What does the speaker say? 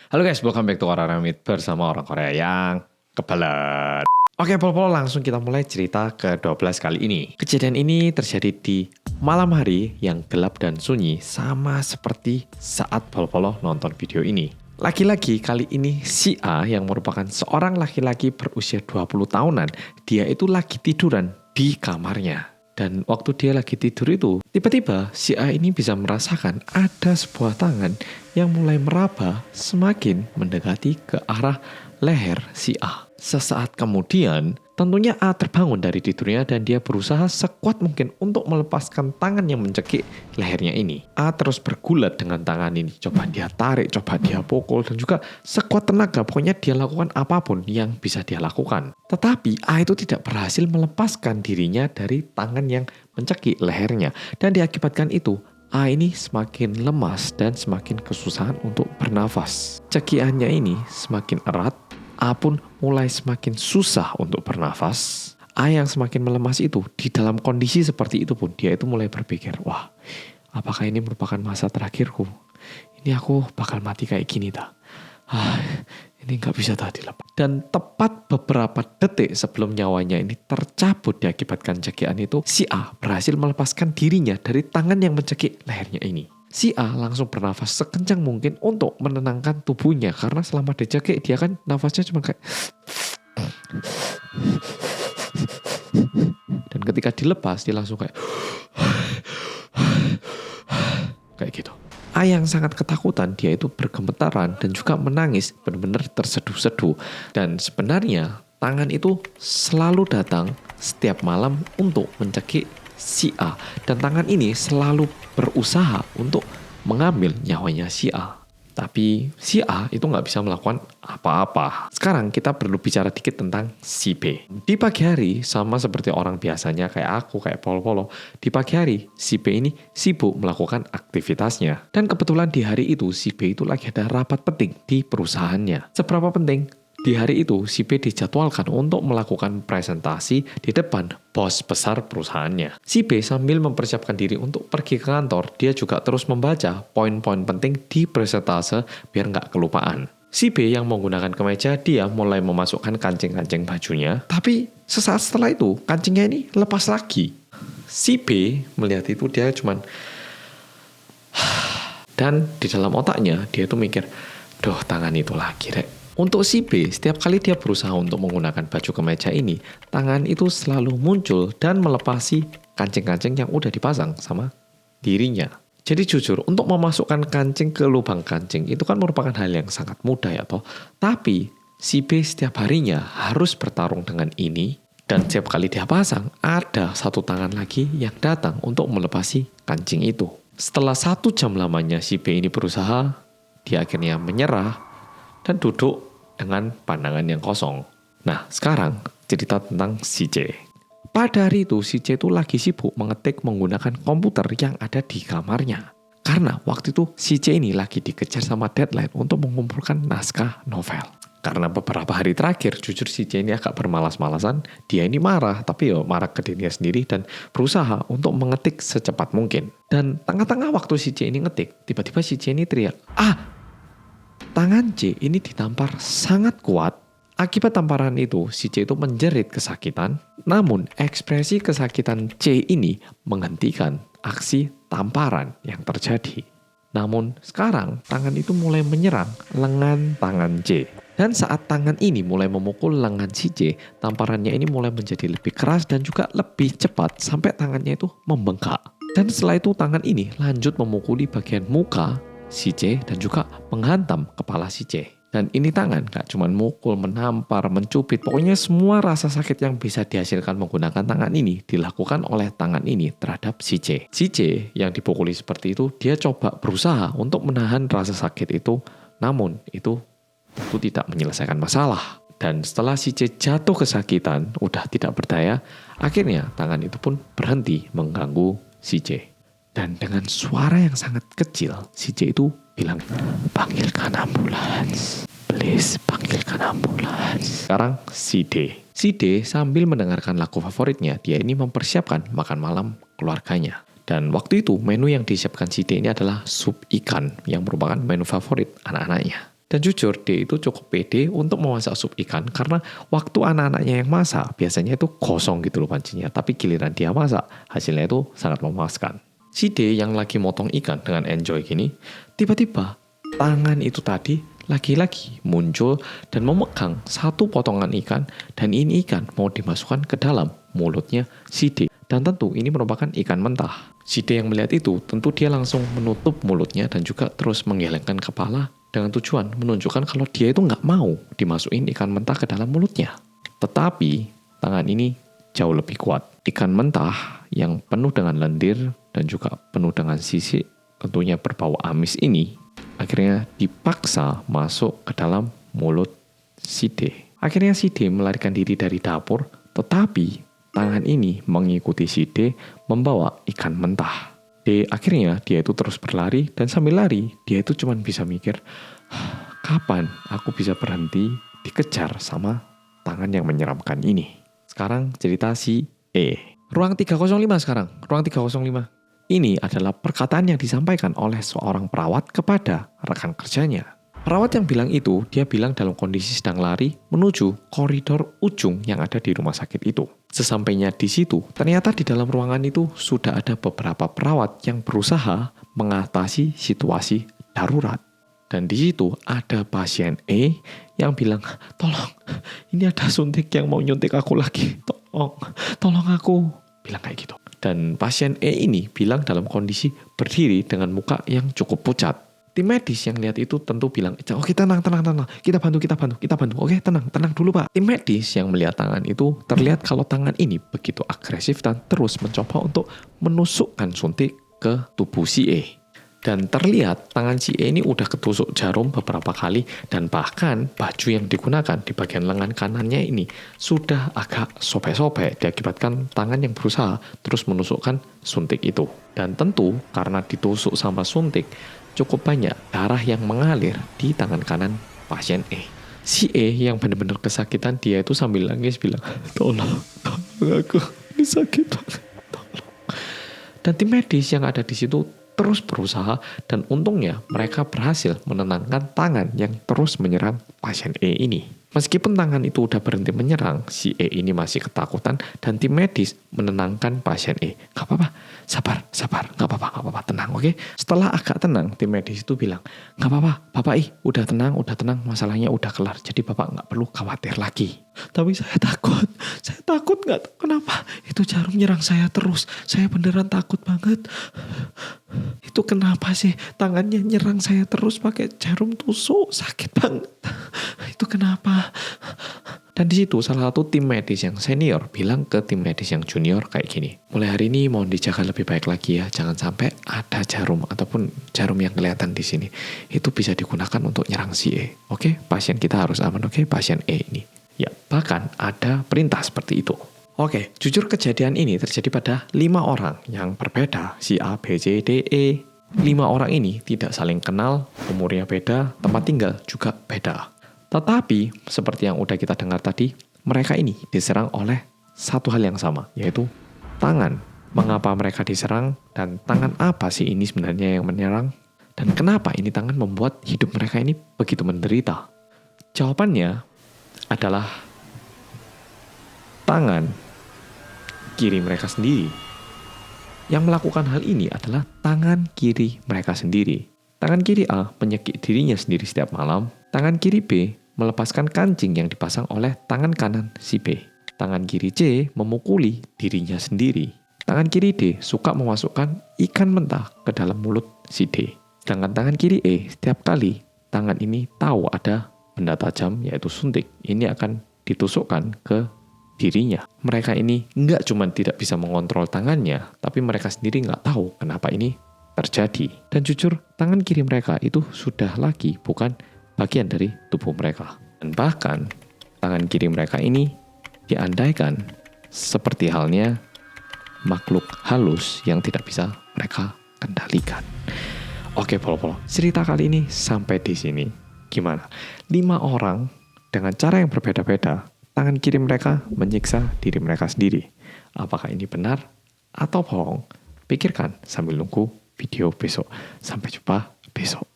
Halo guys, welcome back to Orang Ramit bersama orang Korea yang kebelet. Oke, pol-pol langsung kita mulai cerita ke-12 kali ini. Kejadian ini terjadi di malam hari yang gelap dan sunyi sama seperti saat pol-polo nonton video ini. Lagi-lagi kali ini si A yang merupakan seorang laki-laki berusia 20 tahunan, dia itu lagi tiduran di kamarnya. Dan waktu dia lagi tidur itu, tiba-tiba si A ini bisa merasakan ada sebuah tangan yang mulai meraba semakin mendekati ke arah leher si A. Sesaat kemudian, tentunya A terbangun dari tidurnya dan dia berusaha sekuat mungkin untuk melepaskan tangan yang mencekik lehernya ini. A terus bergulat dengan tangan ini. Coba dia tarik, coba dia pukul, dan juga sekuat tenaga. Pokoknya dia lakukan apapun yang bisa dia lakukan. Tetapi A itu tidak berhasil melepaskan dirinya dari tangan yang mencekik lehernya. Dan diakibatkan itu, A ini semakin lemas dan semakin kesusahan untuk bernafas. Cekiannya ini semakin erat, A pun mulai semakin susah untuk bernafas. A yang semakin melemas itu, di dalam kondisi seperti itu pun, dia itu mulai berpikir, wah, apakah ini merupakan masa terakhirku? Ini aku bakal mati kayak gini dah. Ini gak bisa tadi dilepas. Dan tepat beberapa detik sebelum nyawanya ini tercabut diakibatkan cekian itu, si A berhasil melepaskan dirinya dari tangan yang mencekik lehernya ini. Si A langsung bernafas sekencang mungkin untuk menenangkan tubuhnya. Karena selama dicekik dia kan nafasnya cuma kayak... Dan ketika dilepas dia langsung kayak... kayak gitu. A yang sangat ketakutan, dia itu bergemetaran dan juga menangis, benar-benar terseduh-seduh. Dan sebenarnya tangan itu selalu datang setiap malam untuk mencekik si A. Dan tangan ini selalu berusaha untuk mengambil nyawanya si A. Tapi si A itu nggak bisa melakukan apa-apa. Sekarang kita perlu bicara dikit tentang si B. Di pagi hari, sama seperti orang biasanya kayak aku, kayak polo-polo. Di pagi hari, si B ini sibuk melakukan aktivitasnya. Dan kebetulan di hari itu, si B itu lagi ada rapat penting di perusahaannya. Seberapa penting? Di hari itu, si B dijadwalkan untuk melakukan presentasi di depan bos besar perusahaannya. Si B sambil mempersiapkan diri untuk pergi ke kantor, dia juga terus membaca poin-poin penting di presentase biar nggak kelupaan. Si B yang menggunakan kemeja, dia mulai memasukkan kancing-kancing bajunya, tapi sesaat setelah itu, kancingnya ini lepas lagi. Si B melihat itu, dia cuman... Dan di dalam otaknya, dia tuh mikir, duh tangan itu lagi rek. Untuk si B, setiap kali dia berusaha untuk menggunakan baju kemeja ini, tangan itu selalu muncul dan melepasi kancing-kancing yang udah dipasang sama dirinya. Jadi jujur, untuk memasukkan kancing ke lubang kancing itu kan merupakan hal yang sangat mudah ya toh. Tapi si B setiap harinya harus bertarung dengan ini, dan setiap kali dia pasang, ada satu tangan lagi yang datang untuk melepasi kancing itu. Setelah 1 jam lamanya si B ini berusaha, dia akhirnya menyerah dan duduk dengan pandangan yang kosong. Nah, sekarang cerita tentang si C. Pada hari itu, si C itu lagi sibuk mengetik menggunakan komputer yang ada di kamarnya. Karena waktu itu si C ini lagi dikejar sama deadline untuk mengumpulkan naskah novel. Karena beberapa hari terakhir, jujur si C ini agak bermalas-malasan, dia ini marah, tapi marah ke dirinya sendiri dan berusaha untuk mengetik secepat mungkin. Dan tengah-tengah waktu si C ini ngetik, tiba-tiba si C ini teriak, tangan C ini ditampar sangat kuat. Akibat tamparan itu, si C itu menjerit kesakitan. Namun, ekspresi kesakitan C ini menghentikan aksi tamparan yang terjadi. Namun, sekarang tangan itu mulai menyerang lengan tangan C. Dan saat tangan ini mulai memukul lengan si C, tamparannya ini mulai menjadi lebih keras dan juga lebih cepat sampai tangannya itu membengkak. Dan setelah itu tangan ini lanjut memukuli bagian muka si C dan juga menghantam kepala si C. Dan ini tangan gak cuma mukul, menampar, mencubit, pokoknya semua rasa sakit yang bisa dihasilkan menggunakan tangan ini dilakukan oleh tangan ini terhadap si C. Si C yang dipukuli seperti itu, dia coba berusaha untuk menahan rasa sakit itu, namun itu tidak menyelesaikan masalah. Dan setelah si C jatuh kesakitan, udah tidak berdaya, akhirnya tangan itu pun berhenti mengganggu si C. Dan dengan suara yang sangat kecil, si C itu bilang, panggilkan ambulans. Please, panggilkan ambulans. Sekarang si D. Si D sambil mendengarkan lagu favoritnya, dia ini mempersiapkan makan malam keluarganya. Dan waktu itu menu yang disiapkan si D ini adalah sup ikan yang merupakan menu favorit anak-anaknya. Dan jujur, D itu cukup pede untuk memasak sup ikan karena waktu anak-anaknya yang masak, biasanya itu kosong gitu loh pancinya. Tapi giliran dia masak, hasilnya itu sangat memuaskan. Si D yang lagi motong ikan dengan enjoy gini, tiba-tiba tangan itu tadi lagi-lagi muncul dan memegang satu potongan ikan, dan ini ikan mau dimasukkan ke dalam mulutnya si D. Dan tentu ini merupakan ikan mentah. Si D yang melihat itu, tentu dia langsung menutup mulutnya dan juga terus menggelengkan kepala dengan tujuan menunjukkan kalau dia itu nggak mau dimasukin ikan mentah ke dalam mulutnya. Tetapi tangan ini jauh lebih kuat. Ikan mentah yang penuh dengan lendir dan juga penuh dengan sisik, tentunya berbau amis ini, akhirnya dipaksa masuk ke dalam mulut si D. Akhirnya si D melarikan diri dari dapur, tetapi tangan ini mengikuti si D membawa ikan mentah. D akhirnya dia itu terus berlari, dan sambil lari dia itu cuma bisa mikir, kapan aku bisa berhenti dikejar sama tangan yang menyeramkan ini. Sekarang cerita si E. Ruang 305 sekarang, ruang 305. Ini adalah perkataan yang disampaikan oleh seorang perawat kepada rekan kerjanya. Perawat yang bilang itu, dia bilang dalam kondisi sedang lari menuju koridor ujung yang ada di rumah sakit itu. Sesampainya di situ, ternyata di dalam ruangan itu sudah ada beberapa perawat yang berusaha mengatasi situasi darurat. Dan di situ ada pasien E yang bilang, tolong, ini ada suntik yang mau nyuntik aku lagi. Tolong aku. Bilang kayak gitu. Dan pasien E ini bilang dalam kondisi berdiri dengan muka yang cukup pucat. Tim medis yang lihat itu tentu bilang, oke tenang, kita bantu, oke tenang dulu pak. Tim medis yang melihat tangan itu terlihat kalau tangan ini begitu agresif dan terus mencoba untuk menusukkan suntik ke tubuh si E. Dan terlihat tangan si E ini udah ketusuk jarum beberapa kali, dan bahkan baju yang digunakan di bagian lengan kanannya ini sudah agak sobek-sobek diakibatkan tangan yang berusaha terus menusukkan suntik itu. Dan tentu karena ditusuk sama suntik, cukup banyak darah yang mengalir di tangan kanan pasien E. Si E yang benar-benar kesakitan, dia itu sambil nangis bilang, tolong aku, ini sakit banget, tolong. Dan tim medis yang ada di situ terus berusaha, dan untungnya mereka berhasil menenangkan tangan yang terus menyerang pasien E ini. Meskipun tangan itu udah berhenti menyerang, si E ini masih ketakutan, dan tim medis menenangkan pasien E. Gak apa-apa, sabar, gak apa-apa, tenang, oke? Setelah agak tenang, tim medis itu bilang, gak apa-apa, Bapak udah tenang, masalahnya udah kelar, jadi Bapak gak perlu khawatir lagi. Tapi saya takut gak tahu kenapa, itu jarum nyerang saya terus, saya beneran takut banget. Itu kenapa sih tangannya nyerang saya terus pakai jarum tusuk, sakit banget. Itu kenapa? Dan di situ salah satu tim medis yang senior bilang ke tim medis yang junior kayak gini, mulai hari ini mohon dijaga lebih baik lagi ya, jangan sampai ada jarum ataupun jarum yang kelihatan di sini itu bisa digunakan untuk nyerang si E. Oke, pasien kita harus aman, oke, pasien E ini. Ya, bahkan ada perintah seperti itu. Oke, jujur kejadian ini terjadi pada 5 orang yang berbeda, si A, B, C, D, E. 5 orang ini tidak saling kenal, umurnya beda, tempat tinggal juga beda. Tetapi, seperti yang udah kita dengar tadi, mereka ini diserang oleh satu hal yang sama, yaitu tangan. Mengapa mereka diserang, dan tangan apa sih ini sebenarnya yang menyerang? Dan kenapa ini tangan membuat hidup mereka ini begitu menderita? Jawabannya adalah tangan kiri mereka sendiri. Yang melakukan hal ini adalah tangan kiri mereka sendiri. Tangan kiri A menyekik dirinya sendiri setiap malam. Tangan kiri B melepaskan kancing yang dipasang oleh tangan kanan si B. Tangan kiri C memukuli dirinya sendiri. Tangan kiri D suka memasukkan ikan mentah ke dalam mulut si D. Sedangkan tangan kiri E setiap kali tangan ini tahu ada benda tajam yaitu suntik, ini akan ditusukkan ke dirinya. Mereka ini nggak cuma tidak bisa mengontrol tangannya, tapi mereka sendiri nggak tahu kenapa ini terjadi. Dan jujur, tangan kiri mereka itu sudah lagi bukan bagian dari tubuh mereka. Dan bahkan, tangan kiri mereka ini diandaikan seperti halnya makhluk halus yang tidak bisa mereka kendalikan. Oke, Polo-Polo, cerita kali ini sampai di sini. Gimana? 5 orang dengan cara yang berbeda-beda, tangan kiri mereka menyiksa diri mereka sendiri. Apakah ini benar atau bohong? Pikirkan sambil nunggu video besok. Sampai jumpa besok.